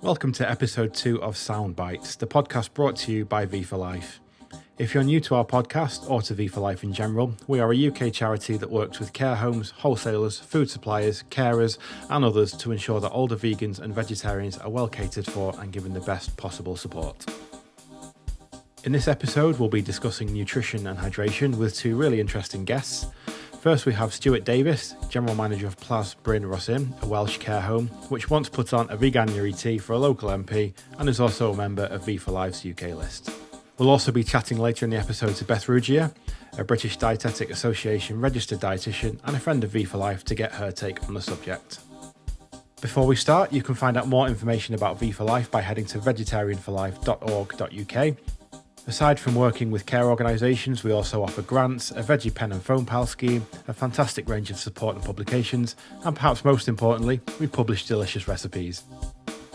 Welcome to episode 2 of SoundBites, the podcast brought to you by V4Life. If you're new to our podcast or to V4Life in general, we are a UK charity that works with care homes, wholesalers, food suppliers, carers and others to ensure that older vegans and vegetarians are well catered for and given the best possible support. In this episode, we'll be discussing nutrition and hydration with two really interesting guests. First, we have Stuart Davis, General Manager of Plas, Bryn, Rhosyn, a Welsh care home, which once put on a veganuary tea for a local MP and is also a member of V4Life's UK list. We'll also be chatting later in the episode to Beth Rougier, a British Dietetic Association registered dietitian and a friend of V4Life, to get her take on the subject. Before we start, you can find out more information about V4Life by heading to vegetarianforlife.org.uk. Aside from working with care organisations, we also offer grants, a veggie pen and phone pal scheme, a fantastic range of support and publications, and perhaps most importantly, we publish delicious recipes.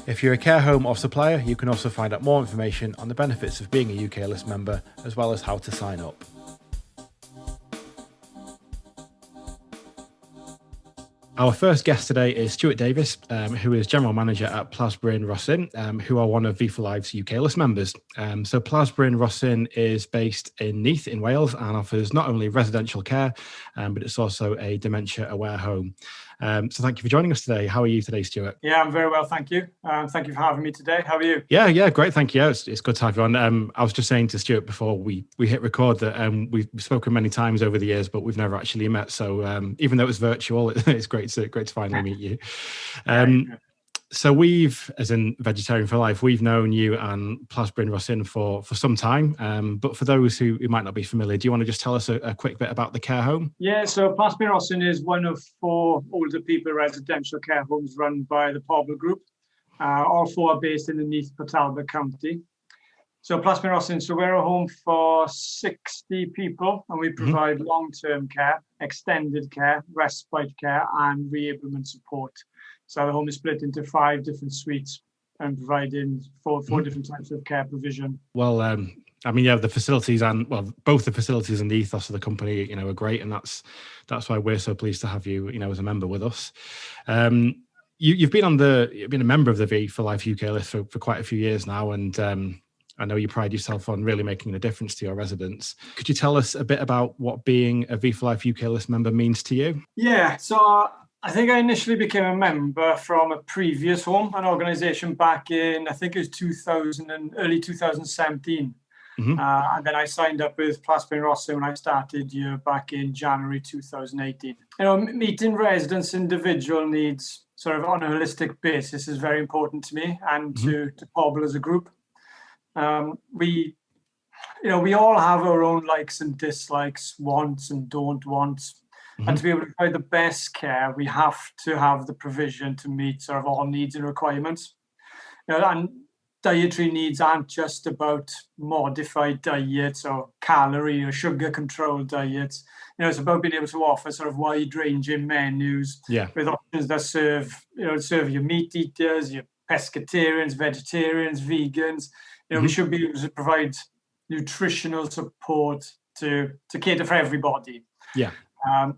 If you're a care home or supplier, you can also find out more information on the benefits of being a UK list member, as well as how to sign up. Our first guest today is Stuart Davis, who is General Manager at Plas, Bryn, Rhosyn, who are one of V4Life's UK list members. So Plas, Bryn, Rhosyn is based in Neath in Wales and offers not only residential care, but it's also a dementia-aware home. So thank you for joining us today. How are you today, Stuart? Yeah, I'm very well, thank you. Thank you for having me today. How are you? Yeah, great, thank you. It's good to have you on. I was just saying to Stuart before we hit record that we've spoken many times over the years, but we've never actually met. So even though it's virtual, it's great to finally meet you. So we've, as in Vegetarian for Life, we've known you and Plas, Bryn, Rhosyn for some time. But for those who might not be familiar, do you want to just tell us a quick bit about the care home? Yeah, so Plas, Bryn, Rhosyn is one of 4 older people residential care homes run by the Pobl Group. All 4 are based in the Neath Talbot County. So Plas, Bryn, Rhosyn, so we're a home for 60 people, and we provide long-term care, extended care, respite care, and reablement support. So the home is split into 5 different suites and providing 4 different types of care provision. Well, the facilities both the facilities and the ethos of the company, are great, and that's why we're so pleased to have you, as a member with us. You've been a member of the V4Life UK list for quite a few years now, and I know you pride yourself on really making a difference to your residents. Could you tell us a bit about what being a V4Life UK list member means to you? Yeah, so I think I initially became a member from a previous home, an organisation back in, I think it was early 2017. And then I signed up with Plas, Bryn, Rhosyn when I started here back in January 2018. Meeting residents' individual needs sort of on a holistic basis is very important to me and to Pobl as a group. We all have our own likes and dislikes, wants and don't wants. And to be able to provide the best care, we have to have the provision to meet sort of all needs and requirements. And dietary needs aren't just about modified diets or calorie or sugar controlled diets. It's about being able to offer sort of wide ranging menus with options that serve your meat eaters, your pescatarians, vegetarians, vegans. We should be able to provide nutritional support to cater for everybody. Yeah. And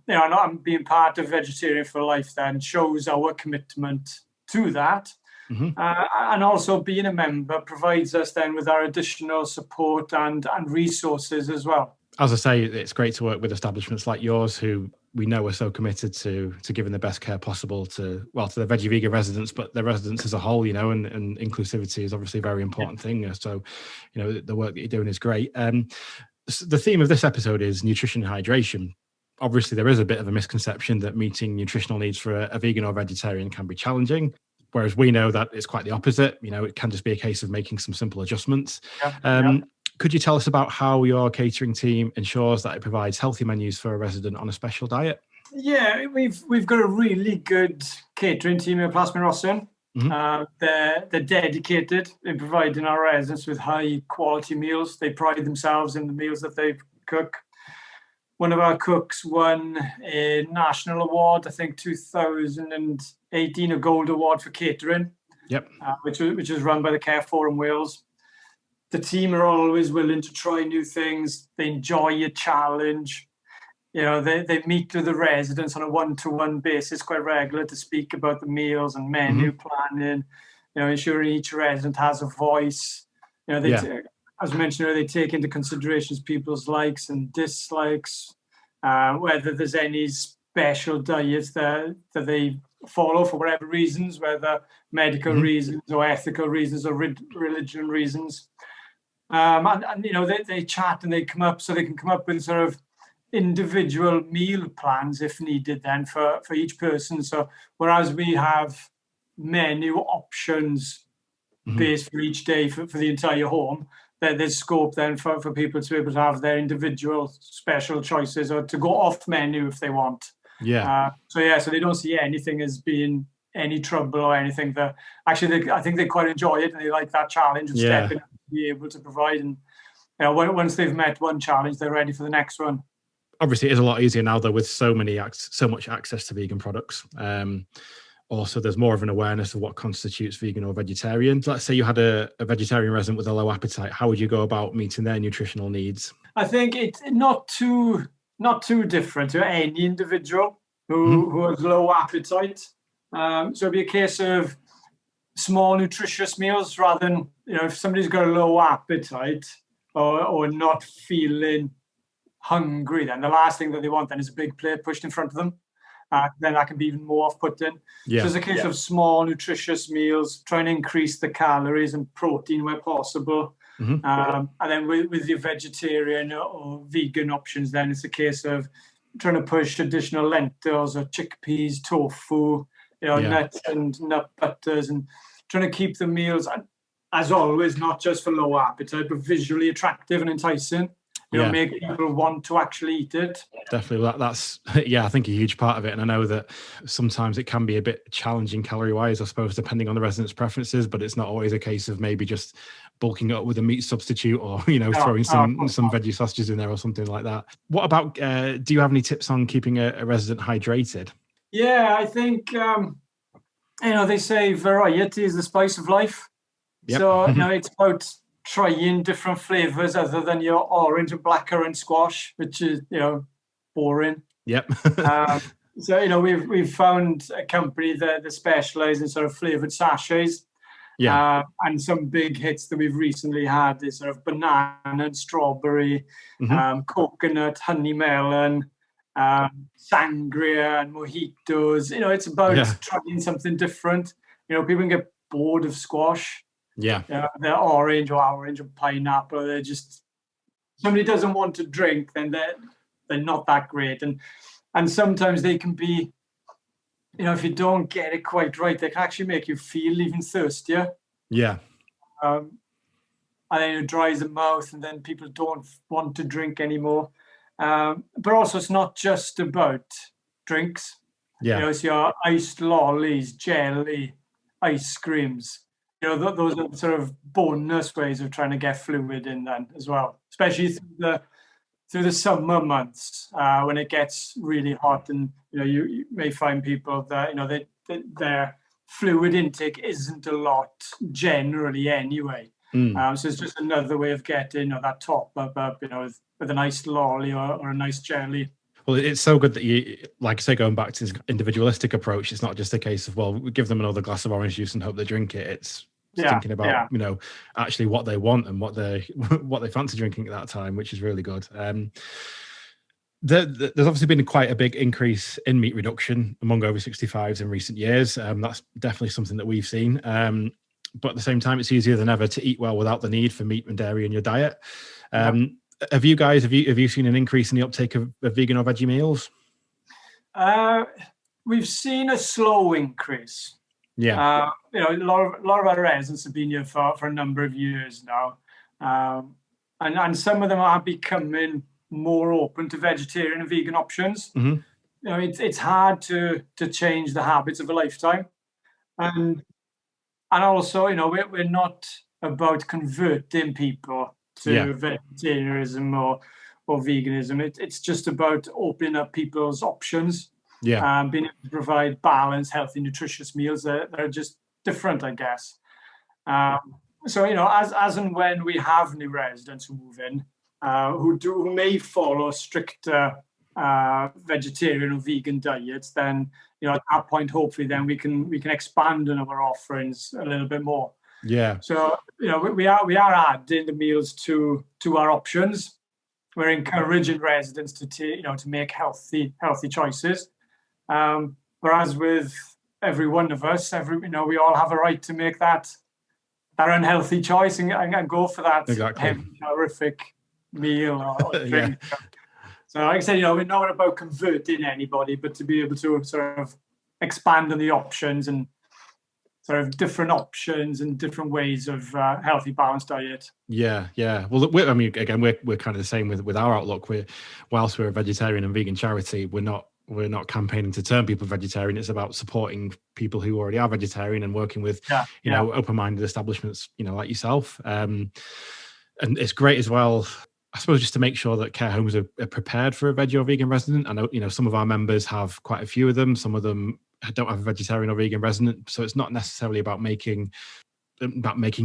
being part of Vegetarian for Life then shows our commitment to that. And also being a member provides us then with our additional support and resources as well. As I say, it's great to work with establishments like yours who we know are so committed to giving the best care possible to the veggie vegan residents, but the residents as a whole, and inclusivity is obviously a very important thing. So, the work that you're doing is great. The theme of this episode is nutrition and hydration. Obviously, there is a bit of a misconception that meeting nutritional needs for a vegan or vegetarian can be challenging, whereas we know that it's quite the opposite. It can just be a case of making some simple adjustments. Could you tell us about how your catering team ensures that it provides healthy menus for a resident on a special diet? Yeah, we've got a really good catering team at Plas, Bryn, Rhosyn. They're dedicated in providing our residents with high quality meals. They pride themselves in the meals that they cook. One of our cooks won a national award, I think 2018, a gold award for catering. Which was run by the Care Forum Wales. The team are always willing to try new things. They enjoy a challenge. They meet with the residents on a one-to-one basis quite regular to speak about the meals and menu planning. ensuring each resident has a voice. As mentioned earlier, they take into considerations people's likes and dislikes, whether there's any special diets that they follow for whatever reasons, whether medical reasons or ethical reasons or religion reasons. They chat and they come up, so they can come up with sort of individual meal plans if needed then for each person. So whereas we have menu options based for each day for the entire home, there's scope then for people to be able to have their individual special choices or to go off menu if they want. So they don't see anything as being any trouble or anything. That actually I think they quite enjoy it and they like that challenge of stepping up to be able to provide. And once they've met one challenge, they're ready for the next one. Obviously, it is a lot easier now though with so much access to vegan products. Also, there's more of an awareness of what constitutes vegan or vegetarian. Let's say you had a vegetarian resident with a low appetite. How would you go about meeting their nutritional needs? I think it's not too different to any individual who has low appetite. So it'd be a case of small, nutritious meals rather than, if somebody's got a low appetite or not feeling hungry, then the last thing that they want then is a big plate pushed in front of them. Then that can be even more off-putting. So it's a case of small, nutritious meals, trying to increase the calories and protein where possible. And then with the vegetarian or vegan options, then it's a case of trying to push additional lentils or chickpeas, tofu, nuts and nut butters, and trying to keep the meals, as always, not just for low appetite, but visually attractive and enticing. Make people want to actually eat it. Definitely. That's, I think a huge part of it. And I know that sometimes it can be a bit challenging calorie-wise, I suppose, depending on the residents' preferences, but it's not always a case of maybe just bulking up with a meat substitute or, throwing some veggie sausages in there or something like that. What about, do you have any tips on keeping a resident hydrated? Yeah, I think, they say variety is the spice of life. Yep. So, it's about trying different flavors other than your orange and blackcurrant squash, which is boring. Yep. So we've found a company that specialize in sort of flavored sachets. And some big hits that we've recently had is sort of banana and strawberry, coconut, honey melon, sangria and mojitos. It's about trying something different. People can get bored of squash. They're orange or pineapple. They're just, somebody doesn't want to drink, then they're not that great. And sometimes they can be, if you don't get it quite right, they can actually make you feel even thirstier. And then it dries the mouth and then people don't want to drink anymore. But also it's not just about drinks. It's your iced lollies, jelly, ice creams. Those are sort of bonus ways of trying to get fluid in then as well, especially through the summer months when it gets really hot, and you may find people that their fluid intake isn't a lot generally anyway. So it's just another way of getting that top up with a nice lolly or a nice jelly. Well, it's so good that you, like I say, going back to this individualistic approach, it's not just a case of, well, we give them another glass of orange juice and hope they drink it. It's thinking about, actually what they want and what they fancy drinking at that time, which is really good. There's obviously been quite a big increase in meat reduction among over 65s in recent years. That's definitely something that we've seen. But at the same time, it's easier than ever to eat well without the need for meat and dairy in your diet. Have you seen an increase in the uptake of vegan or veggie meals? We've seen a slow increase. A lot of our residents have been here for a number of years now, and some of them are becoming more open to vegetarian and vegan options. It's hard to change the habits of a lifetime, and also we're not about converting people to vegetarianism or veganism. It's just about opening up people's options. Being able to provide balanced, healthy, nutritious meals that are just different, I guess. So as and when we have new residents who move in, who may follow stricter vegetarian or vegan diets, then at that point, hopefully, then we can expand on our offerings a little bit more. Yeah. So we are adding the meals to our options. We're encouraging residents to make healthy choices. But as with every one of us, we all have a right to make that unhealthy choice and go for that horrific meal or drink. Yeah. So like I said, we're not about converting anybody, but to be able to sort of expand on the options and sort of different options and different ways of healthy, balanced diet. Yeah. Well, we're kind of the same with our outlook. Whilst we're a vegetarian and vegan charity, we're not campaigning to turn people vegetarian. It's about supporting people who already are vegetarian and working with open-minded establishments, like yourself. And it's great as well, I suppose, just to make sure that care homes are prepared for a veggie or vegan resident. I know, some of our members have quite a few of them. Some of them don't have a vegetarian or vegan resident. So it's not necessarily about making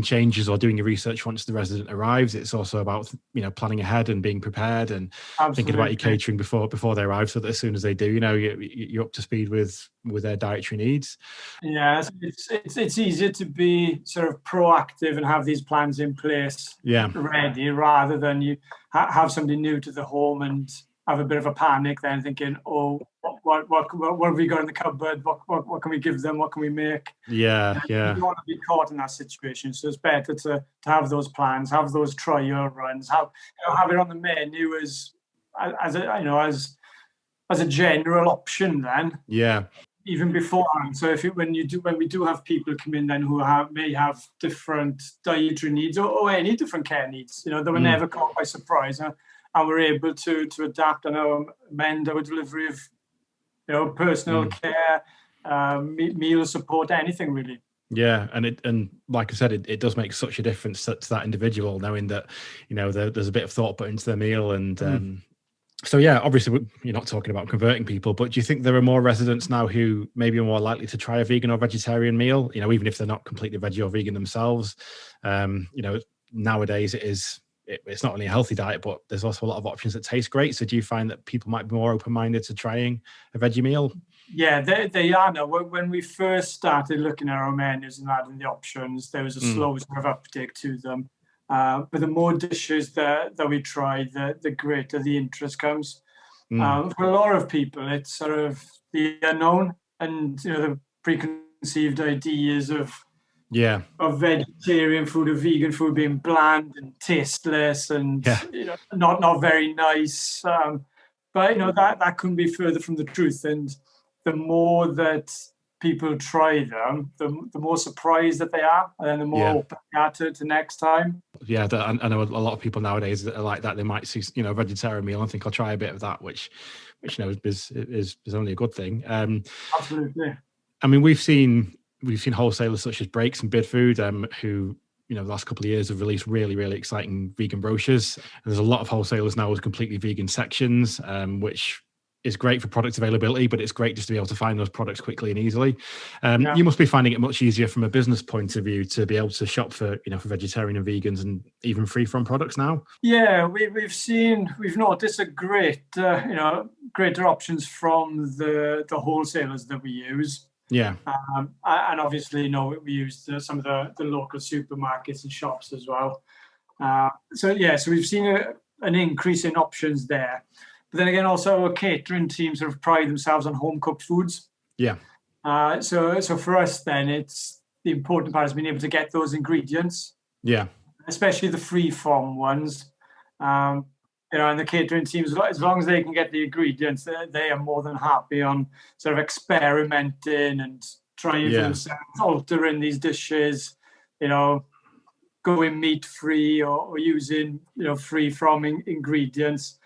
changes or doing your research once the resident arrives. It's also about, planning ahead and being prepared and thinking about your catering before they arrive, so that as soon as they do, you're up to speed with their dietary needs. Yeah, it's easier to be sort of proactive and have these plans in place ready, rather than you have somebody new to the home and have a bit of a panic then thinking, oh, what have we got in the cupboard? What can we give them? What can we make? Yeah. You don't want to be caught in that situation. So it's better to have those plans, have those trial runs, have it on the menu as a general option then. Yeah. Even beforehand. So when we do have people come in then who may have different dietary needs or any different care needs, they were never caught by surprise. And we're able to adapt and amend our delivery of personal care, meal support, anything really. Yeah, and like I said, it does make such a difference to that individual, knowing that there's a bit of thought put into their meal. And so yeah, obviously you're not talking about converting people, but do you think there are more residents now who maybe are more likely to try a vegan or vegetarian meal? Even if they're not completely veggie or vegan themselves. Nowadays it's not only a healthy diet, but there's also a lot of options that taste great. So do you find that people might be more open-minded to trying a veggie meal? Yeah, they are now. When we first started looking at our menus and adding the options, there was a slow sort of uptake to them. But the more dishes that we try, the greater the interest comes. For a lot of people, it's sort of the unknown and the preconceived ideas of vegetarian food or vegan food being bland and tasteless and not very nice. But that couldn't be further from the truth. And the more that people try them, the more surprised that they are, and then the more open they are to next time. Yeah, I know a lot of people nowadays that are like that. They might see a vegetarian meal and think I'll try a bit of that, which is only a good thing. Absolutely. I mean, we've seen wholesalers such as Breaks and Bidfood who the last couple of years have released really, really exciting vegan brochures. And there's a lot of wholesalers now with completely vegan sections, which is great for product availability, but it's great just to be able to find those products quickly and easily. You must be finding it much easier from a business point of view to be able to shop for for vegetarian and vegans and even free from products now. Yeah, we've noticed a greater options from the wholesalers that we use. Yeah. And obviously, we use some of the local supermarkets and shops as well. So we've seen an increase in options there. But then again, also our catering teams sort of pride themselves on home cooked foods. Yeah. So for us, then it's the important part is being able to get those ingredients. Yeah. Especially the free from ones. And the catering teams, as long as they can get the ingredients, they are more than happy on sort of experimenting and trying for themselves, altering these dishes, going meat free or using, free from ingredients.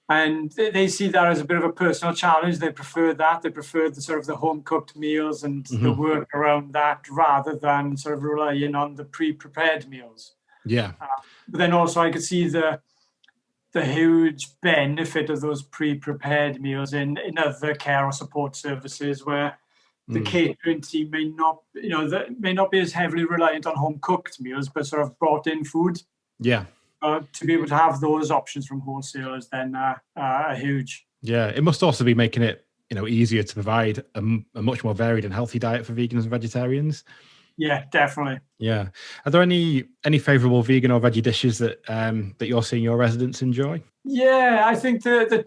And they see that as a bit of a personal challenge. They prefer that. They prefer the sort of the home cooked meals and the work around that rather than sort of relying on the pre-prepared meals. Yeah. But then also I could see the huge benefit of those pre-prepared meals in other care or support services where the catering team may not be as heavily reliant on home cooked meals, but sort of brought in food. Yeah. to be able to have those options from wholesalers then are huge. Yeah, it must also be making it easier to provide a much more varied and healthy diet for vegans and vegetarians. Yeah, definitely. Yeah. Are there any favourable vegan or veggie dishes that that you're seeing your residents enjoy? Yeah, I think the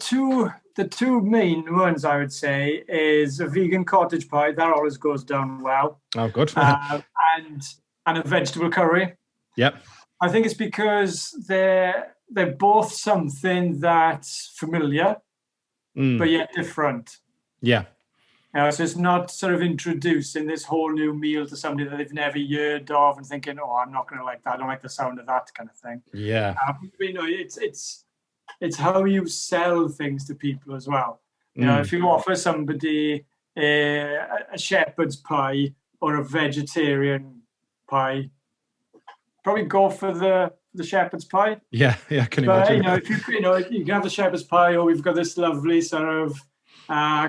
two main ones I would say is a vegan cottage pie that always goes down well. Oh, good. And a vegetable curry. Yep. I think it's because they're both something that's familiar, but yet different. Yeah. So it's not sort of introducing this whole new meal to somebody that they've never heard of and thinking, oh, I'm not going to like that. I don't like the sound of that kind of thing. Yeah. It's how you sell things to people as well. If you offer somebody a shepherd's pie or a vegetarian pie, probably go for the shepherd's pie. Yeah, I can imagine. If you can have the shepherd's pie, or we've got this lovely sort of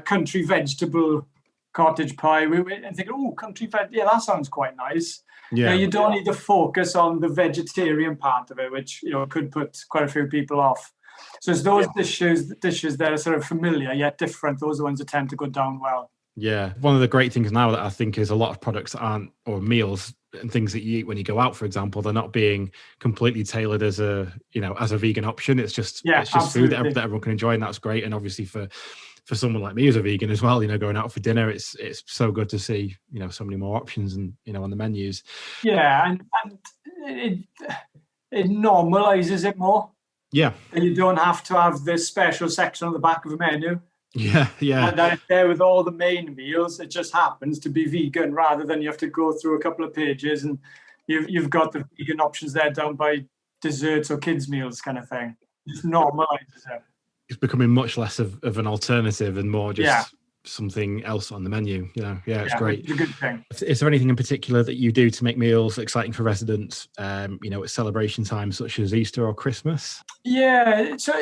country vegetable cottage pie. We think, oh, country veg, yeah, that sounds quite nice. Yeah, you don't need to focus on the vegetarian part of it, which could put quite a few people off. So it's those dishes that are sort of familiar yet different. Those are the ones that tend to go down well. Yeah, one of the great things now that I think is a lot of products aren't, or meals and things that you eat when you go out, for example, they're not being completely tailored as a vegan option. It's just food that everyone can enjoy, and that's great. And obviously for someone like me who's a vegan as well, going out for dinner, it's so good to see so many more options and on the menus. Yeah, and it normalizes it more. Yeah, and you don't have to have this special section on the back of a menu. Yeah. And then it's there with all the main meals. It just happens to be vegan, rather than you have to go through a couple of pages and you've got the vegan options there down by desserts or kids' meals kind of thing. It just normalizes it. It's becoming much less of an alternative and more just something else on the menu. It's great. It's a good thing. Is there anything in particular that you do to make meals exciting for residents, at celebration times such as Easter or Christmas? Yeah, so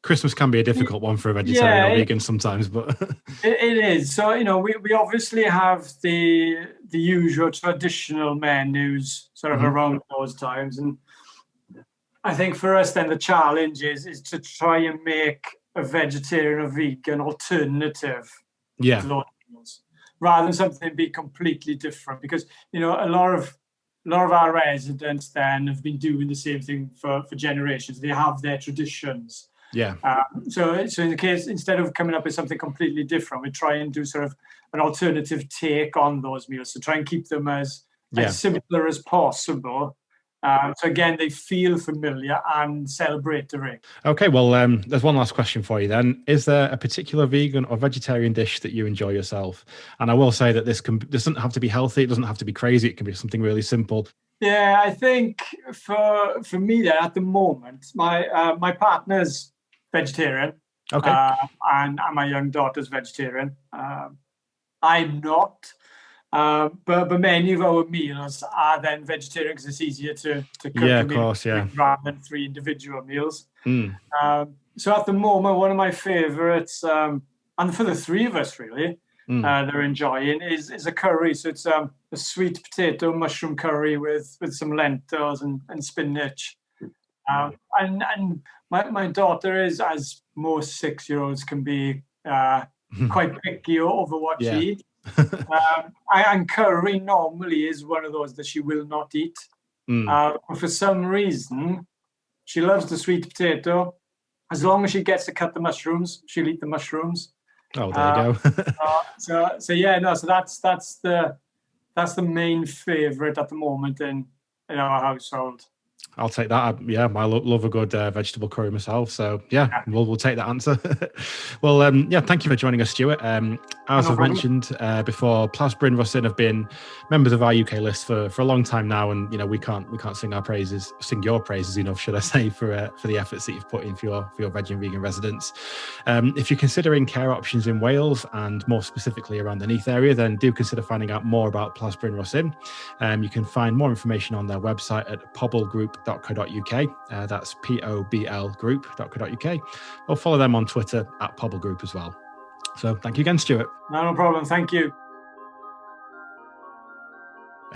Christmas can be a difficult one for a vegetarian or vegan sometimes, but it is. So we obviously have the usual traditional menus sort of around those times, and I think for us then the challenge is to try and make a vegetarian or vegan alternative to those meals, rather than something be completely different. Because a lot of our residents then have been doing the same thing for generations. They have their traditions. Yeah. So in the case, instead of coming up with something completely different, we try and do sort of an alternative take on those meals. So try and keep them as simpler as possible. So again, they feel familiar and celebratory. Okay, well, there's one last question for you then. Is there a particular vegan or vegetarian dish that you enjoy yourself? And I will say that this doesn't have to be healthy. It doesn't have to be crazy. It can be something really simple. Yeah, I think for me then, at the moment, my partner's vegetarian. Okay. And my young daughter's vegetarian. I'm not. But many of our meals are then vegetarian because it's easier to cook. Yeah, of course, rather than 3 individual meals. So at the moment, one of my favorites, and for the 3 of us really, they're enjoying is a curry. So it's a sweet potato mushroom curry with some lentils and spinach. And my daughter is, as most 6-year-olds can be, quite picky over what she eats. And curry normally is one of those that she will not eat. But for some reason, she loves the sweet potato. As long as she gets to cut the mushrooms, she'll eat the mushrooms. Oh, there you go. So that's the main favorite at the moment in our household. I'll take that. Yeah, I love a good vegetable curry myself. So we'll take that answer. Well, thank you for joining us, Stuart. As I've mentioned before, Plas, Bryn, Rhosyn have been members of our UK list for a long time now, and we can't sing your praises enough, should I say, for the efforts that you've put in for your veg and vegan residents. If you're considering care options in Wales and more specifically around the Neath area, then do consider finding out more about Plas, Bryn, Rhosyn. You can find more information on their website at pobblegroup.co.uk. That's POBL group.co.uk, or follow them on Twitter at pobblegroup as well. So thank you again, Stuart. No problem. Thank you.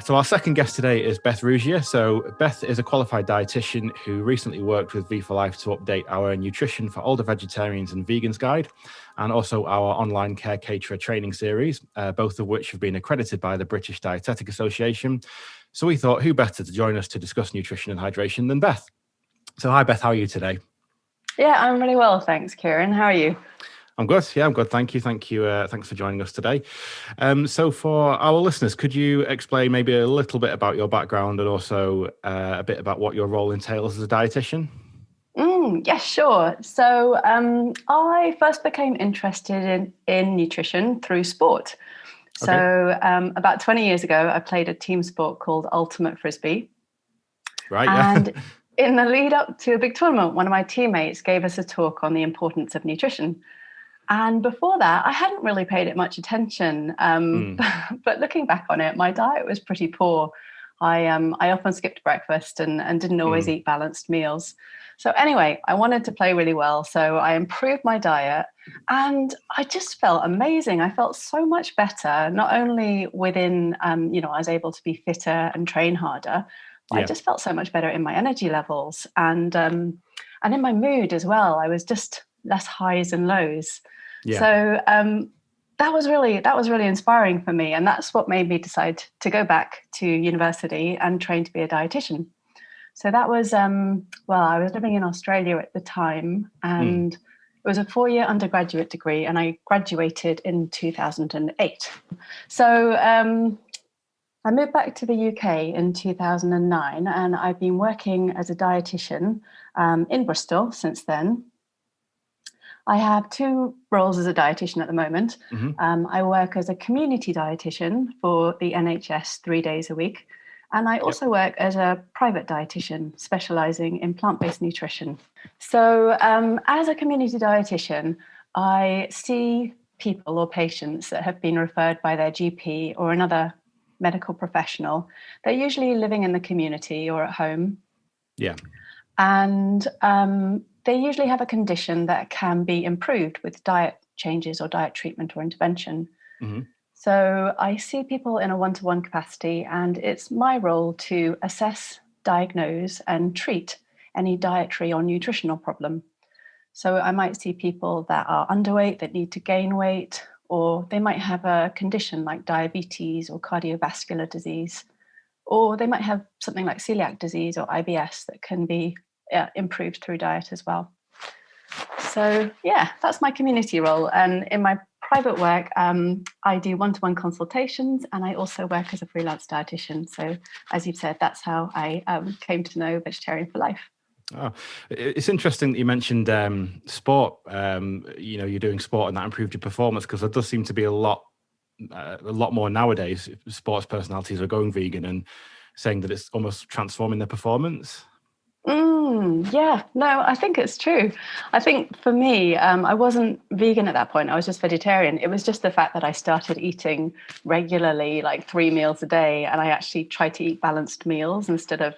So our second guest today is Beth Rougier. So Beth is a qualified dietitian who recently worked with V4Life to update our nutrition for older vegetarians and vegans guide, and also our online care caterer training series, both of which have been accredited by the British Dietetic Association. So we thought, who better to join us to discuss nutrition and hydration than Beth? So hi, Beth, how are you today? Yeah, I'm really well, thanks, Kieran. How are you? I'm good. Yeah, I'm good. Thank you. Thanks for joining us today. So for our listeners, could you explain maybe a little bit about your background and also a bit about what your role entails as a dietitian? Yes, sure. So I first became interested in nutrition through sport. So about 20 years ago, I played a team sport called Ultimate Frisbee. Right. Yeah. And in the lead up to a big tournament, one of my teammates gave us a talk on the importance of nutrition. And before that, I hadn't really paid it much attention. But looking back on it, my diet was pretty poor. I often skipped breakfast and didn't always eat balanced meals. So anyway, I wanted to play really well. So I improved my diet and I just felt amazing. I felt so much better, not only within, I was able to be fitter and train harder. I just felt so much better in my energy levels and in my mood as well. I was just less highs and lows. Yeah. So that was really inspiring for me. And that's what made me decide to go back to university and train to be a dietitian. So that was, I was living in Australia at the time and it was a 4-year undergraduate degree and I graduated in 2008. So I moved back to the UK in 2009 and I've been working as a dietitian in Bristol since then. I have 2 roles as a dietitian at the moment. I work as a community dietitian for the NHS 3 days a week. And I also work as a private dietitian specialising in plant-based nutrition. So as a community dietitian, I see people or patients that have been referred by their GP or another medical professional. They're usually living in the community or at home. Yeah. And they usually have a condition that can be improved with diet changes or diet treatment or intervention. So I see people in a one-to-one capacity, and it's my role to assess, diagnose, and treat any dietary or nutritional problem. So I might see people that are underweight, that need to gain weight, or they might have a condition like diabetes or cardiovascular disease, or they might have something like celiac disease or IBS that can be improved through diet as well. So yeah, that's my community role. And in my private work, I do one-to-one consultations and I also work as a freelance dietitian. So as you've said, that's how I came to know Vegetarian for Life. Oh, it's interesting that you mentioned sport. You're doing sport and that improved your performance, because there does seem to be a lot more nowadays. Sports personalities are going vegan and saying that it's almost transforming their performance. Yeah, no, I think it's true. I think for me, I wasn't vegan at that point. I was just vegetarian. It was just the fact that I started eating regularly, like 3 meals a day. And I actually tried to eat balanced meals instead of,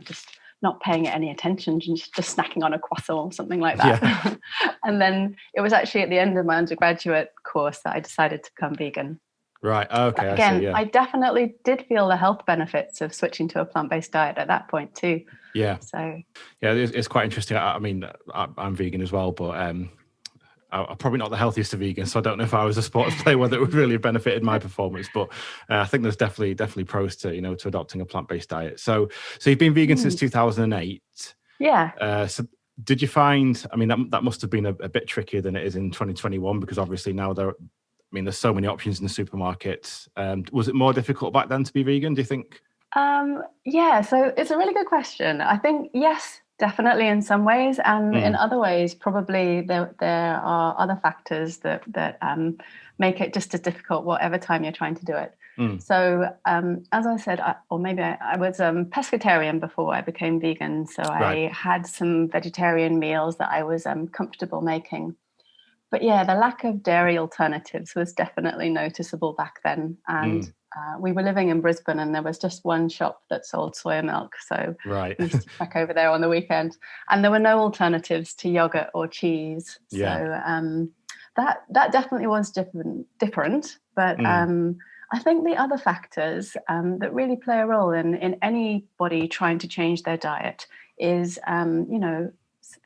just not paying it any attention, just snacking on a croissant or something like that. Yeah. And then it was actually at the end of my undergraduate course that I decided to become vegan. Right. Okay. Again, I see, yeah. I definitely did feel the health benefits of switching to a plant-based diet at that point too. Yeah. So yeah, it's quite interesting. I mean, I'm vegan as well, but I'm probably not the healthiest of vegans, so I don't know if I was a sports player whether it would really have benefited my performance. But I think there's definitely pros to to adopting a plant-based diet. So you've been vegan since 2008. Yeah. So did you find? I mean, that must have been a bit trickier than it is in 2021, because obviously now there's so many options in the supermarkets. Was it more difficult back then to be vegan, do you think? Yeah, so it's a really good question. I think, yes, definitely in some ways. And in other ways, probably there are other factors that make it just as difficult whatever time you're trying to do it. So as I said, I was pescatarian before I became vegan. So I had some vegetarian meals that I was comfortable making. But yeah, the lack of dairy alternatives was definitely noticeable back then. And we were living in Brisbane and there was just one shop that sold soya milk. So we used to trek over there on the weekend. And there were no alternatives to yogurt or cheese. Yeah. So that definitely was different. But I think the other factors that really play a role in anybody trying to change their diet is,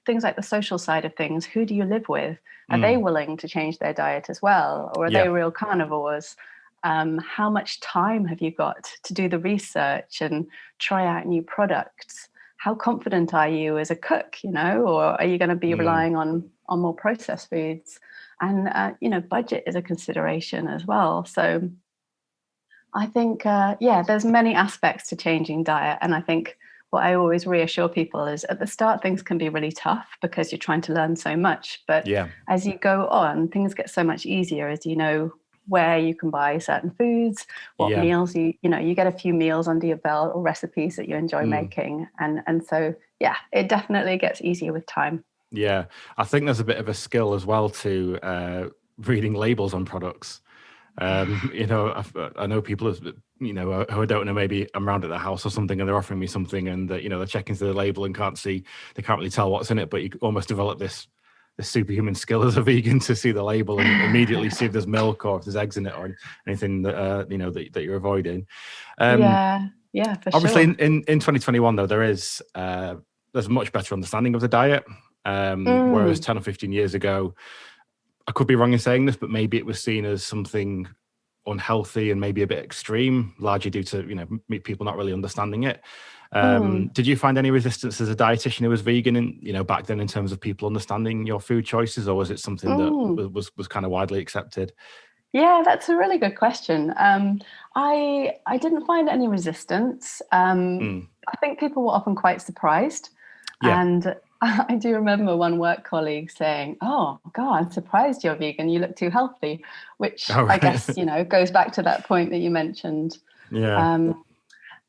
things like the social side of things. Who do you live with? Are they willing to change their diet as well? Or are they real carnivores? How much time have you got to do the research and try out new products? How confident are you as a cook, or are you going to be relying on more processed foods? And, budget is a consideration as well. So I think, there's many aspects to changing diet. And I think what I always reassure people is at the start, things can be really tough because you're trying to learn so much. But as you go on, things get so much easier as you know where you can buy certain foods, what meals you get a few meals under your belt or recipes that you enjoy making. And so, it definitely gets easier with time. Yeah, I think there's a bit of a skill as well to reading labels on products. I know people, who I don't know, maybe I'm around at the house or something and they're offering me something and they're checking through the label and they can't really tell what's in it, but you almost develop this superhuman skill as a vegan to see the label and immediately see if there's milk or if there's eggs in it or anything that that you're avoiding. For obviously sure. in 2021 though, there's a much better understanding of the diet, whereas 10 or 15 years ago, I could be wrong in saying this, but maybe it was seen as something unhealthy and maybe a bit extreme, largely due to people not really understanding it. Did you find any resistance as a dietitian who was vegan and back then in terms of people understanding your food choices, or was it something that was kind of widely accepted? Yeah, that's a really good question. I didn't find any resistance. I think people were often quite surprised. And I do remember one work colleague saying, "Oh God, I'm surprised you're vegan. You look too healthy," which I guess, goes back to that point that you mentioned.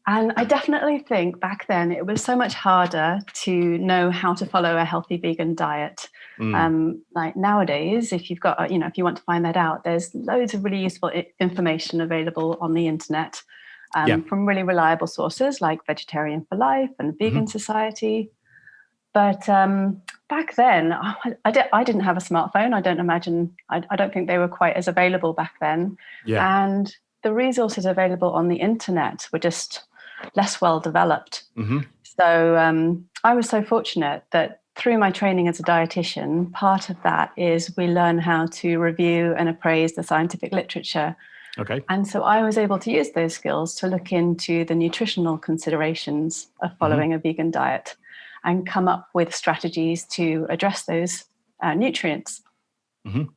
And I definitely think back then it was so much harder to know how to follow a healthy vegan diet. Like nowadays, if you've got, if you want to find that out, there's loads of really useful information available on the internet from really reliable sources like Vegetarian for Life and Vegan Society. But back then, I didn't have a smartphone. I don't think they were quite as available back then. And the resources available on the internet were just less well developed. So I was so fortunate that through my training as a dietitian, part of that is we learn how to review and appraise the scientific literature. And so I was able to use those skills to look into the nutritional considerations of following a vegan diet and come up with strategies to address those nutrients. So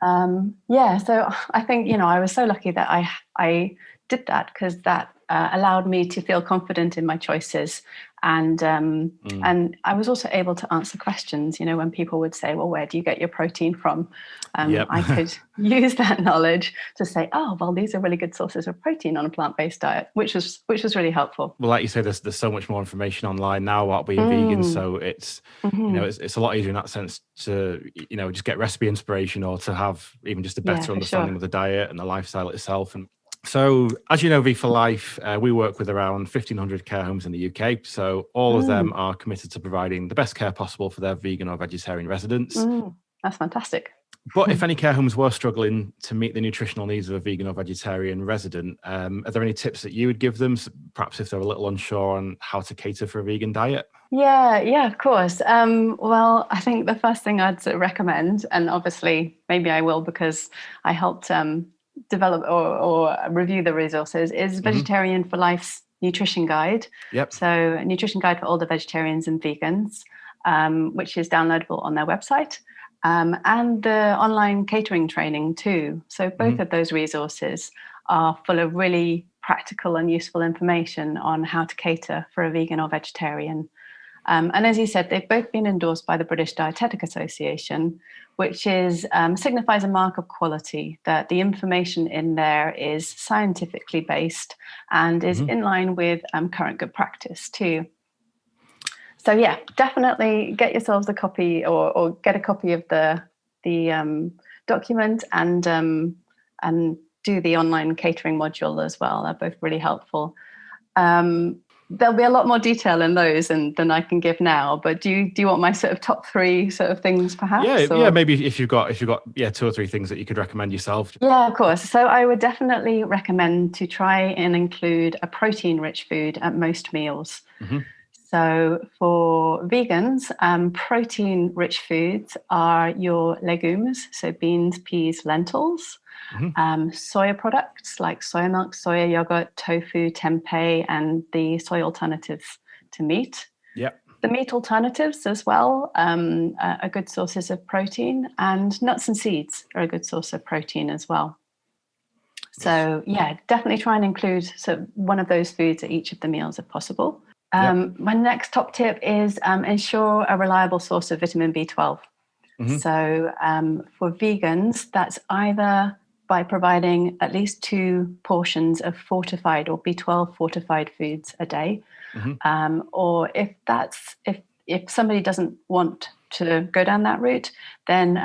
I think, I was so lucky that I did that because that allowed me to feel confident in my choices. And I was also able to answer questions, when people would say, well, where do you get your protein from? I could use that knowledge to say, oh, well, these are really good sources of protein on a plant-based diet, which was really helpful. Well, like you say, there's so much more information online now about being vegan. So it's, it's a lot easier in that sense to, just get recipe inspiration or to have even just a better understanding of the diet and the lifestyle itself. And so, as you know, V for Life, we work with around 1,500 care homes in the UK. So all of them are committed to providing the best care possible for their vegan or vegetarian residents. That's fantastic. But if any care homes were struggling to meet the nutritional needs of a vegan or vegetarian resident, are there any tips that you would give them, perhaps if they're a little unsure on how to cater for a vegan diet? Yeah, of course. Well, I think the first thing I'd recommend, and obviously maybe I will because I helped develop or review the resources, is Vegetarian for Life's nutrition guide. So a nutrition guide for older vegetarians and vegans, which is downloadable on their website, and the online catering training too. So both of those resources are full of really practical and useful information on how to cater for a vegan or vegetarian. And as you said, they've both been endorsed by the British Dietetic Association, which signifies a mark of quality, that the information in there is scientifically based and is in line with current good practice too. So yeah, definitely get yourselves a copy or get a copy of the document and do the online catering module as well. They're both really helpful. there'll be a lot more detail in those than I can give now. But do you want my sort of top 3 sort of things, perhaps? Yeah. Maybe if you've got 2 or 3 things that you could recommend yourself. Yeah, of course. So I would definitely recommend to try and include a protein-rich food at most meals. Mm-hmm. So for vegans, protein-rich foods are your legumes, so beans, peas, lentils. Mm-hmm. Soya products like soya milk, soya yogurt, tofu, tempeh, and the soy alternatives to meat. Yeah. The meat alternatives as well are good sources of protein, and nuts and seeds are a good source of protein as well. So yeah, definitely try and include one of those foods at each of the meals if possible. My next top tip is ensure a reliable source of vitamin B12. Mm-hmm. So for vegans, that's either by providing at least 2 portions of fortified or B12 fortified foods a day. Mm-hmm. Or if somebody doesn't want to go down that route, then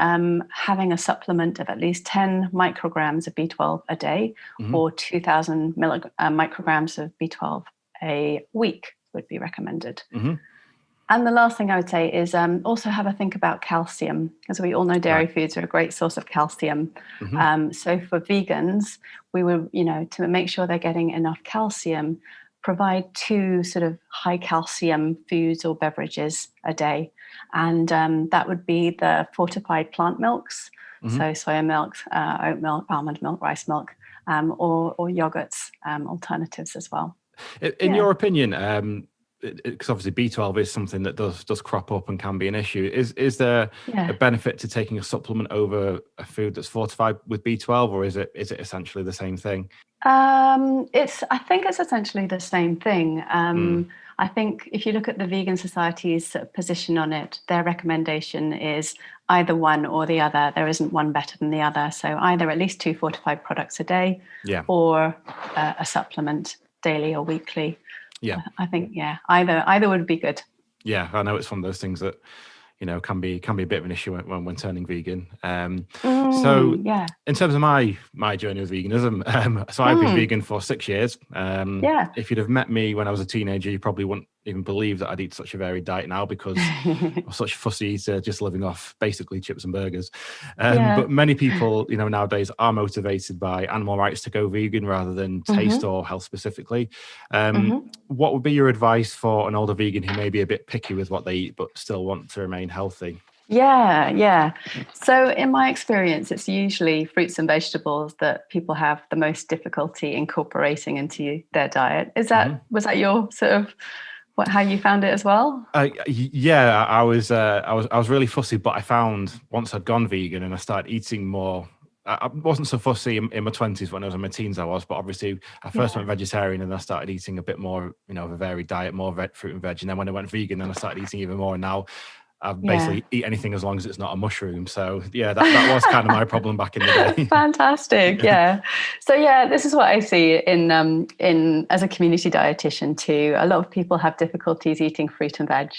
having a supplement of at least 10 micrograms of B12 a day, mm-hmm. or 2,000 micrograms of B12 a week would be recommended. Mm-hmm. And the last thing I would say is also have a think about calcium, as we all know dairy foods are a great source of calcium. Mm-hmm. So for vegans, we would, to make sure they're getting enough calcium, provide 2 sort of high calcium foods or beverages a day. And that would be the fortified plant milks, mm-hmm. so soya milk, oat milk, almond milk, rice milk, or yogurts alternatives as well. In your opinion, because obviously B12 is something that does crop up and can be an issue. Is there a benefit to taking a supplement over a food that's fortified with B12, or is it essentially the same thing? I think it's essentially the same thing. I think if you look at the Vegan Society's position on it, their recommendation is either one or the other. There isn't one better than the other. So either at least 2 fortified products a day, or a supplement daily or weekly. Yeah, I think either would be good. Yeah, I know it's one of those things that can be a bit of an issue when turning vegan. So in terms of my journey with veganism, so I've been vegan for 6 years. If you'd have met me when I was a teenager, you probably wouldn't even believe that I'd eat such a varied diet now, because I was such a fussy eater, just living off basically chips and burgers. But many people, nowadays are motivated by animal rights to go vegan rather than taste or health specifically. What would be your advice for an older vegan who may be a bit picky with what they eat but still want to remain healthy? Yeah. So in my experience, it's usually fruits and vegetables that people have the most difficulty incorporating into their diet. Was that your sort of how you found it as well? I was really fussy, but I found once I'd gone vegan and I started eating more. I wasn't so fussy in my 20s. When I was in my teens, I was, but obviously I first went vegetarian and I started eating a bit more, of a varied diet, more fruit and veg. And then when I went vegan, then I started eating even more. And now I basically eat anything as long as it's not a mushroom. So that was kind of my problem back in the day. Fantastic. Yeah. So this is what I see in as a community dietitian too. A lot of people have difficulties eating fruit and veg,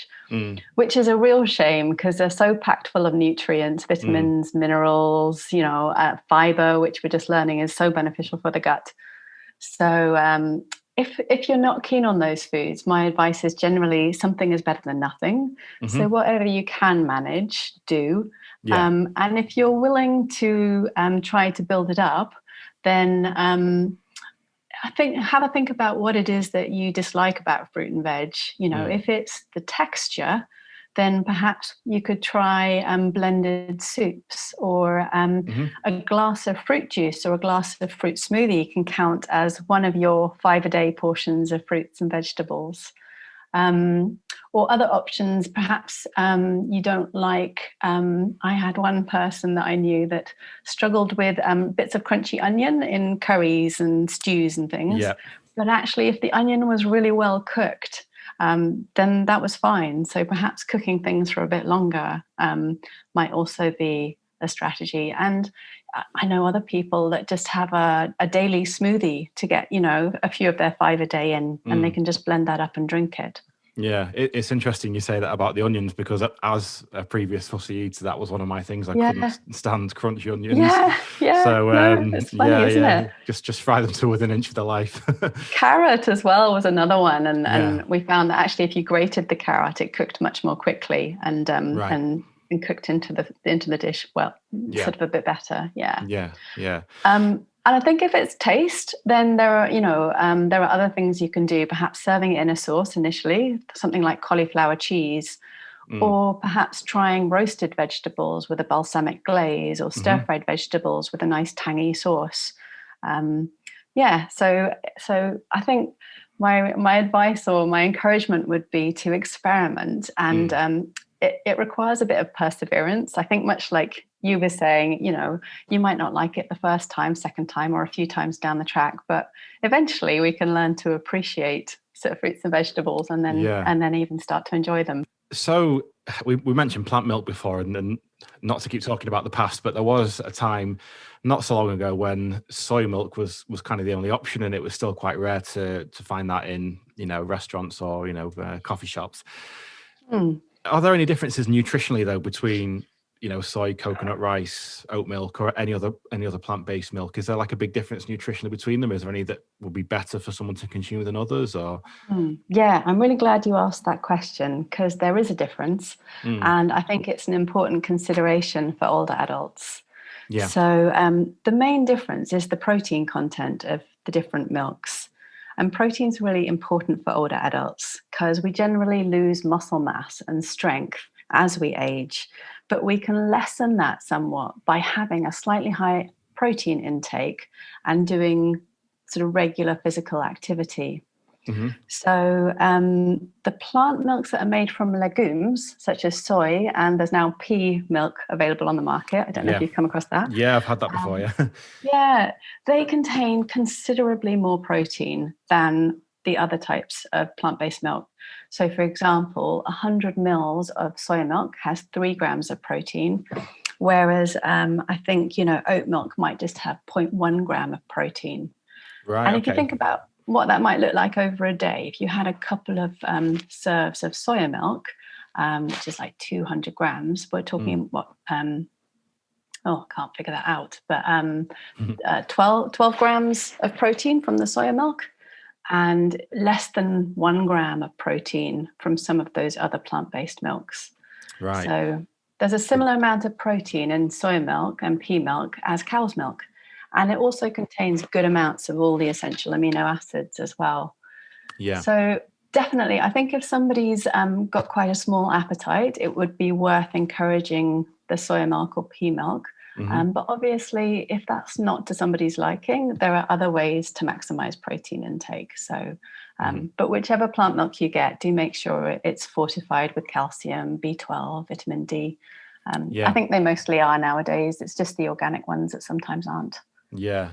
which is a real shame, because they're so packed full of nutrients, vitamins, minerals, fiber, which we're just learning is so beneficial for the gut. So if you're not keen on those foods, my advice is generally something is better than nothing. So whatever you can manage, do. And if you're willing to try to build it up, then I think have a think about what it is that you dislike about fruit and veg. If it's the texture, then perhaps you could try blended soups, or a glass of fruit juice or a glass of fruit smoothie can count as one of your 5-a-day portions of fruits and vegetables. Or other options, perhaps you don't like. I had one person that I knew that struggled with bits of crunchy onion in curries and stews and things. But actually, if the onion was really well cooked, then that was fine. So perhaps cooking things for a bit longer might also be a strategy. And I know other people that just have a daily smoothie to get, a few of their 5 a day in, and they can just blend that up and drink it. Yeah, it's interesting you say that about the onions, because as a previous fussy eater, that was one of my things. I Yeah. couldn't stand crunchy onions. Yeah. So No, it's funny, isn't it? Just fry them to within an inch of their life. Carrot as well was another one, Yeah. and we found that actually if you grated the carrot, it cooked much more quickly and Right. and cooked into the dish sort of a bit better. Yeah. And I think if it's taste, then there are there are other things you can do. Perhaps serving it in a sauce initially, something like cauliflower cheese, or perhaps trying roasted vegetables with a balsamic glaze, or stir-fried vegetables with a nice tangy sauce. So I think my advice or my encouragement would be to experiment, and it requires a bit of perseverance. I think much like you were saying, you might not like it the first time, second time, or a few times down the track, but eventually we can learn to appreciate sort of fruits and vegetables, and then even start to enjoy them. So we mentioned plant milk before, and not to keep talking about the past, but there was a time not so long ago when soy milk was kind of the only option, and it was still quite rare to find that in restaurants or coffee shops. Are there any differences nutritionally though between soy, coconut, rice, oat milk, or any other plant-based milk? Is there like a big difference nutritionally between them? Is there any that will be better for someone to consume than others? Or Yeah, I'm really glad you asked that question, because there is a difference, and I think it's an important consideration for older adults. Yeah. So the main difference is the protein content of the different milks. And protein is really important for older adults because we generally lose muscle mass and strength as we age, but we can lessen that somewhat by having a slightly high protein intake and doing sort of regular physical activity. So the plant milks that are made from legumes, such as soy, and there's now pea milk available on the market. I don't know if you've come across that. Yeah, I've had that before, yeah. Yeah, they contain considerably more protein than the other types of plant-based milk. So, for example, 100 mils of soy milk has 3 grams of protein, whereas I think, oat milk might just have 0.1 gram of protein. Right. And if you think about what that might look like over a day, if you had a couple of serves of soya milk, which is like 200 grams, we're talking I can't figure that out, but 12 grams of protein from the soya milk and less than 1 gram of protein from some of those other plant-based milks. Right. So there's a similar amount of protein in soya milk and pea milk as cow's milk. And it also contains good amounts of all the essential amino acids as well. Yeah. So definitely, I think if somebody's got quite a small appetite, it would be worth encouraging the soya milk or pea milk. But obviously, if that's not to somebody's liking, there are other ways to maximize protein intake. So, but whichever plant milk you get, do make sure it's fortified with calcium, B12, vitamin D. I think they mostly are nowadays. It's just the organic ones that sometimes aren't. Yeah.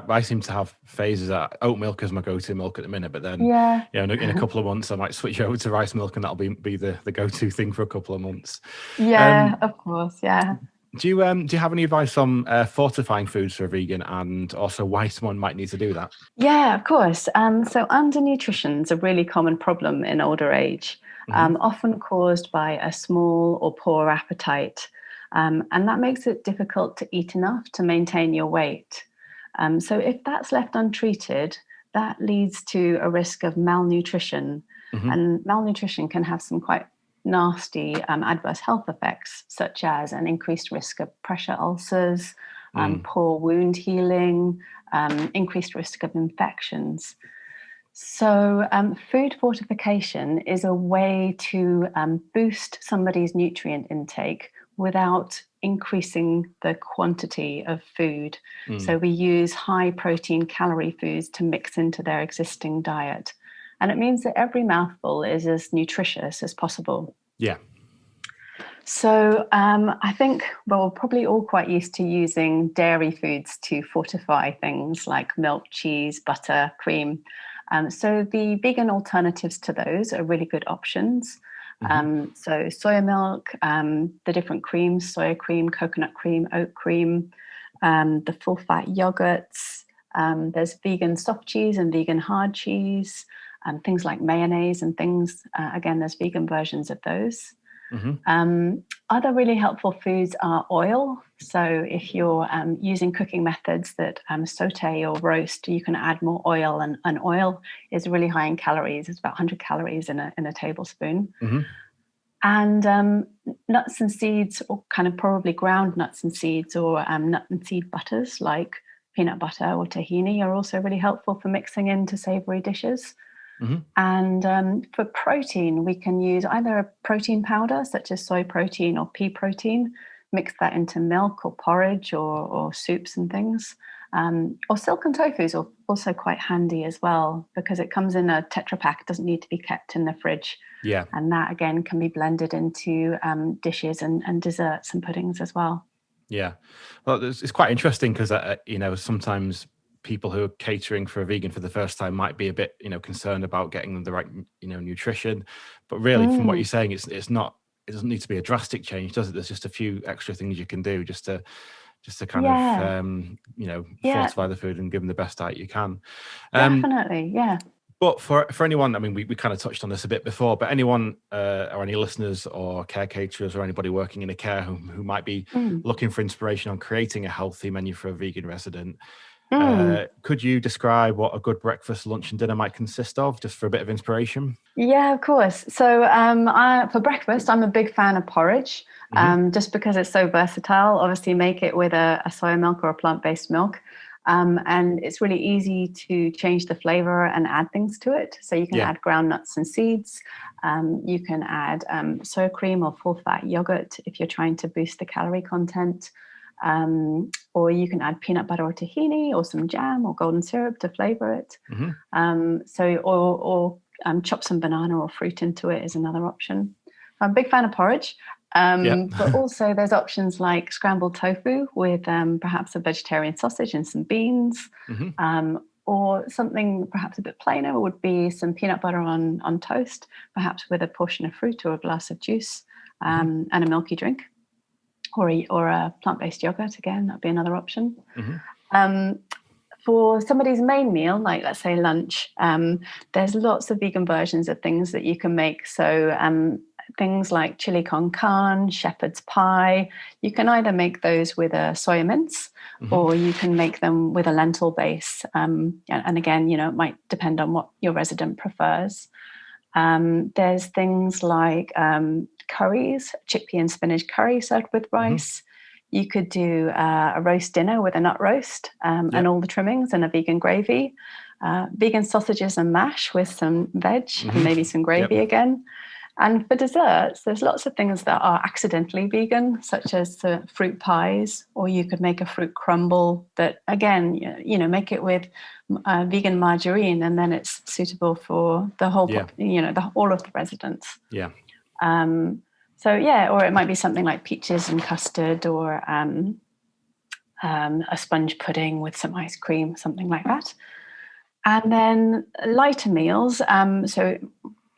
I seem to have phases. Oat milk is my go-to milk at the minute, but then in a couple of months I might switch over to rice milk, and that'll be the go-to thing for a couple of months. Yeah, of course. Yeah. Do you have any advice on fortifying foods for a vegan, and also why someone might need to do that? Yeah, of course. So undernutrition is a really common problem in older age, often caused by a small or poor appetite. And that makes it difficult to eat enough to maintain your weight. So if that's left untreated, that leads to a risk of malnutrition. And malnutrition can have some quite nasty adverse health effects, such as an increased risk of pressure ulcers, poor wound healing, increased risk of infections. So food fortification is a way to boost somebody's nutrient intake without increasing the quantity of food. So we use high protein calorie foods to mix into their existing diet. And it means that every mouthful is as nutritious as possible. Yeah. So I think we're probably all quite used to using dairy foods to fortify things like milk, cheese, butter, cream. So the vegan alternatives to those are really good options. So soya milk, the different creams, soya cream, coconut cream, oat cream, the full fat yogurts. There's vegan soft cheese and vegan hard cheese. things like mayonnaise and things. Again, there's vegan versions of those. Other really helpful foods are oil. So if you're using cooking methods that saute or roast, you can add more oil, and oil is really high in calories. It's about 100 calories in a tablespoon. And nuts and seeds, or kind of probably ground nuts and seeds, or nut and seed butters like peanut butter or tahini, are also really helpful for mixing into savory dishes. And for protein, we can use either a protein powder, such as soy protein or pea protein, mix that into milk or porridge or soups and things. Or silken tofu is also quite handy as well, because it comes in a Tetra Pak. It doesn't need to be kept in the fridge. Yeah. And that, again, can be blended into dishes and desserts and puddings as well. Yeah. Well, it's quite interesting because, sometimes people who are catering for a vegan for the first time might be a bit, concerned about getting the right, nutrition. But really, from what you're saying, it's not, it doesn't need to be a drastic change, does it? There's just a few extra things you can do just to kind of, fortify the food and give them the best diet you can. Definitely, yeah. But for anyone, I mean, we kind of touched on this a bit before, but anyone or any listeners or care caterers or anybody working in a care home who might be looking for inspiration on creating a healthy menu for a vegan resident, could you describe what a good breakfast, lunch and dinner might consist of, just for a bit of inspiration? Yeah, of course. So for breakfast, I'm a big fan of porridge, just because it's so versatile. Obviously, make it with a soy milk or a plant-based milk. And it's really easy to change the flavor and add things to it. So you can add ground nuts and seeds. You can add soy cream or full-fat yogurt if you're trying to boost the calorie content. Or you can add peanut butter or tahini or some jam or golden syrup to flavor it. Or chop some banana or fruit into it is another option. I'm a big fan of porridge. But also there's options like scrambled tofu with perhaps a vegetarian sausage and some beans, or something perhaps a bit plainer would be some peanut butter on toast, perhaps with a portion of fruit or a glass of juice, and a milky drink, or a plant-based yogurt. Again, that'd be another option. For somebody's main meal, like let's say lunch, there's lots of vegan versions of things that you can make. So things like chili con carne, shepherd's pie. You can either make those with a soya mince, or you can make them with a lentil base. And again, it might depend on what your resident prefers. There's things like curries, chickpea and spinach curry served with rice. You could do a roast dinner with a nut roast and all the trimmings and a vegan gravy. Vegan sausages and mash with some veg and maybe some gravy again. And for desserts, there's lots of things that are accidentally vegan, such as fruit pies, or you could make a fruit crumble that, again, make it with vegan margarine, and then it's suitable for the whole, all of the residents. Yeah. Or it might be something like peaches and custard, or a sponge pudding with some ice cream, something like that. And then lighter meals, so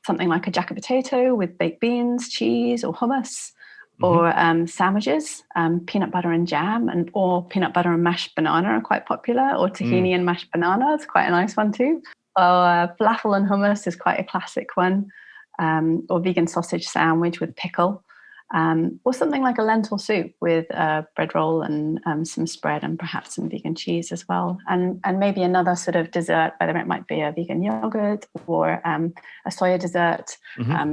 something like a jacket potato with baked beans, cheese, or hummus, or sandwiches, peanut butter and jam, or peanut butter and mashed banana are quite popular, or tahini and mashed banana is quite a nice one too. Or falafel and hummus is quite a classic one, or vegan sausage sandwich with pickle, or something like a lentil soup with a bread roll and some spread and perhaps some vegan cheese as well. And maybe another sort of dessert, whether it might be a vegan yogurt or a soya dessert,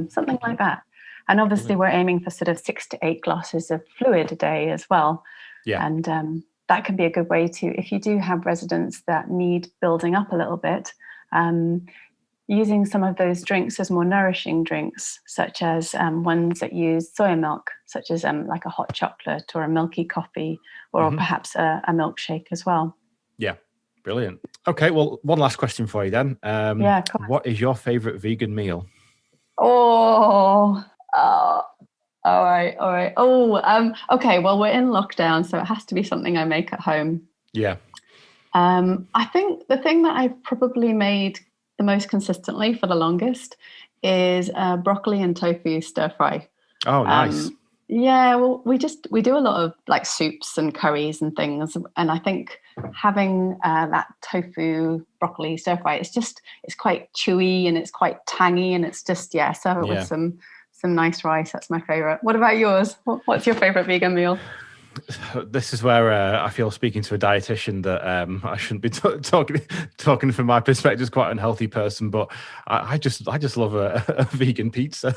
something like that. And obviously we're aiming for sort of 6 to 8 glasses of fluid a day as well. Yeah. And that can be a good way to, if you do have residents that need building up a little bit, using some of those drinks as more nourishing drinks, such as ones that use soya milk, such as like a hot chocolate or a milky coffee, or perhaps a milkshake as well. Yeah, brilliant. Okay, well, one last question for you then. What is your favourite vegan meal? All right. Okay, well, we're in lockdown, so it has to be something I make at home. Yeah. I think the thing that I've probably made the most consistently for the longest is broccoli and tofu stir fry. Oh, nice. Well, we do a lot of like soups and curries and things, and I think having that tofu broccoli stir fry, it's quite chewy and it's quite tangy, and it's just serve it with some nice rice. That's my favorite. What about yours? What's your favorite vegan meal? This is where I feel, speaking to a dietitian, that I shouldn't be talking from my perspective as quite an unhealthy person, but I just love a vegan pizza.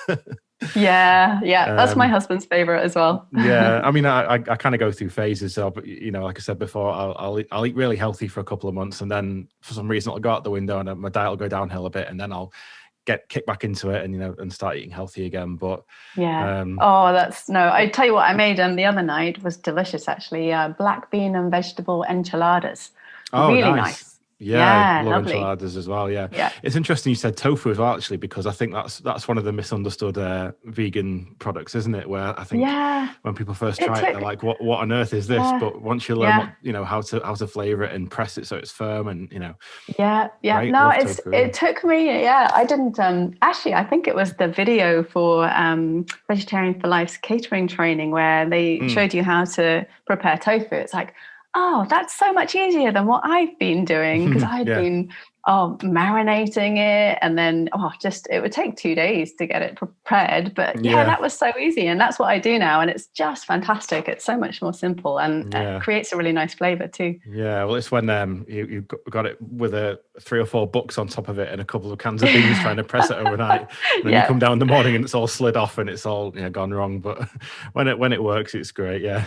Yeah, that's my husband's favorite as well. Yeah, I mean, I kind of go through phases. So, like I said before, I'll eat really healthy for a couple of months, and then for some reason it'll go out the window, and my diet will go downhill a bit, and then I'll get kicked back into it and start eating healthy again. But I tell you what I made the other night was delicious, actually. Black bean and vegetable enchiladas. Really nice. Yeah, love enchiladas as well. Yeah, it's interesting you said tofu as well, actually, because I think that's one of the misunderstood vegan products, isn't it? Where I think when people first try it, they're like, "What on earth is this?" But once you learn how to flavor it and press it so it's firm, and Right? No, it took me. I didn't actually. I think it was the video for Vegetarian for Life's catering training where they showed you how to prepare tofu. It's like, oh, that's so much easier than what I've been doing, because I'd been marinating it, and then it would take 2 days to get it prepared. But that was so easy, and that's what I do now, and it's just fantastic. It's so much more simple, and it creates a really nice flavor too. Yeah, well, it's when you've got it with 3 or 4 books on top of it and a couple of cans of beans trying to press it overnight. And then you come down in the morning and it's all slid off and it's all gone wrong. But when it works, it's great. Yeah.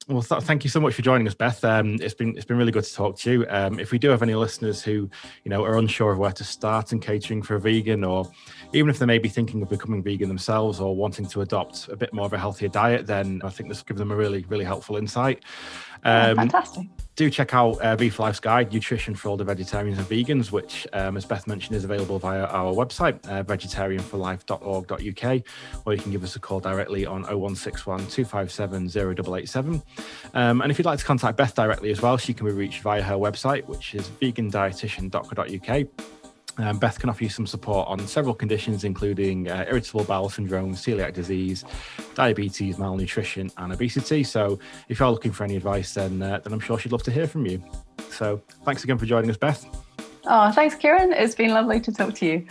Well, thank you so much for joining us, Beth. It's been really good to talk to you. If we do have any listeners who are unsure of where to start in catering for a vegan, or even if they may be thinking of becoming vegan themselves or wanting to adopt a bit more of a healthier diet, then I think this will give them a really, really helpful insight. Fantastic. Do check out V for Life's guide, Nutrition for Older Vegetarians and Vegans, which, as Beth mentioned, is available via our website, vegetarianforlife.org.uk, or you can give us a call directly on 0161 257 0887. And if you'd like to contact Beth directly as well, she can be reached via her website, which is vegandietitian.co.uk. Beth can offer you some support on several conditions, including irritable bowel syndrome, celiac disease, diabetes, malnutrition, and obesity. So if you're looking for any advice, then I'm sure she'd love to hear from you. So thanks again for joining us, Beth. Oh, thanks, Kieran. It's been lovely to talk to you.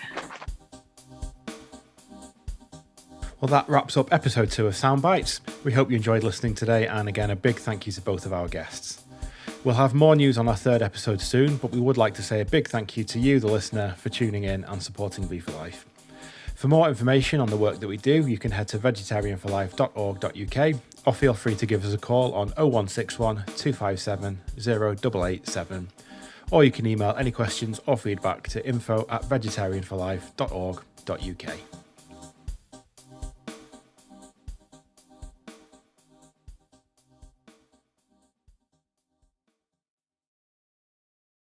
Well, that wraps up episode 2 of SoundBites. We hope you enjoyed listening today, and again, a big thank you to both of our guests. We'll have more news on our 3rd episode soon, but we would like to say a big thank you to you, the listener, for tuning in and supporting V for Life. For more information on the work that we do, you can head to vegetarianforlife.org.uk, or feel free to give us a call on 0161 257 0887, or you can email any questions or feedback to info@vegetarianforlife.org.uk.